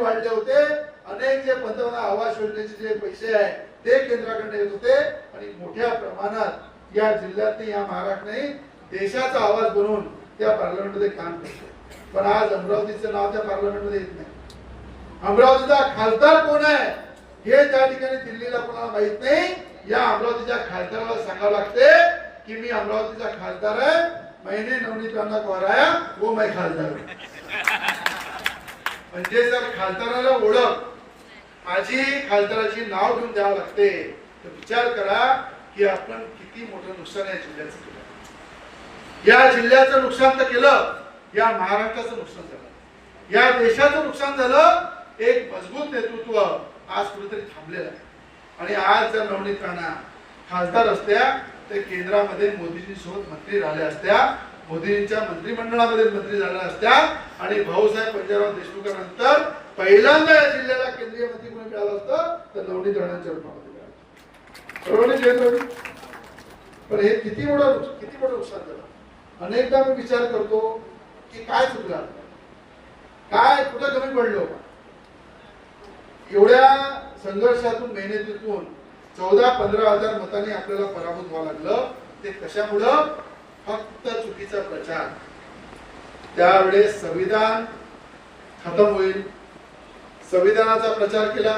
वाढले होते। अनेक जे पंतप्रधान आवास योजनेचे जे पैसे आहे ते केंद्राकडे येत होते आणि मोठ्या प्रमाणात या जिल्ह्यातही या महाराष्ट्राने देशाचा आवाज बनवून त्या पार्लमेंटमध्ये काम करतो। पण आज अमरावतीचं नाव त्या पार्लमेंटमध्ये येत नाही। अमरावतीचा खासदार कोण आहे हे त्या ठिकाणी दिल्लीला कोणाला माहित नाही। या अमरावतीच्या खासदाराला सांगावं लागते की मी अमरावतीचा खासदार आहे, मैंने नवनीत राणा को हराया वो मैं खासदार हूं। म्हणजे जर खासदाराला ओळख माझी खासदाराची नाव घेऊन द्यावं लागते तर विचार करा की आपण किती मोठं नुकसान या जिल्ह्याचं केलं। या जिल्ह्याचं नुकसान तर केलं, या महाराष्ट्राचं नुकसान झालं, या देशाचं नुकसान झालं। एक मजबूत नेतृत्व आज कुठेतरी थांबलेलं आहे आणि आज जर नवनीत राणा खासदार असत्या तर केंद्रामध्ये मोदीजी सोबत मंत्री झाल्या असत्या, मोदींच्या मंत्रिमंडळामध्ये मंत्री झाल्या असत्या आणि भाऊसाहेब पंजाबराव देशमुखांनंतर पहिल्यांदा या जिल्ह्याला केंद्रीय मंत्री कोणी मिळालं असतं तर नवनीत राणांच्या रूपामध्ये मिळालं। पण हे किती मोठं नुकसान झालं। अनेकदा मी विचार करतो की काय चुकलं, काय कुठं कमी पडलो। एवढ्या संघर्षातून मेहनतीतून 14-15 हजार मतांनी आपल्याला पराभूत व्हावं लागलं। ते कशामुळं? फक्त चुकीचा प्रचार। त्यावेळेस संविधान खतम होईल, संविधानाचा प्रचार केला।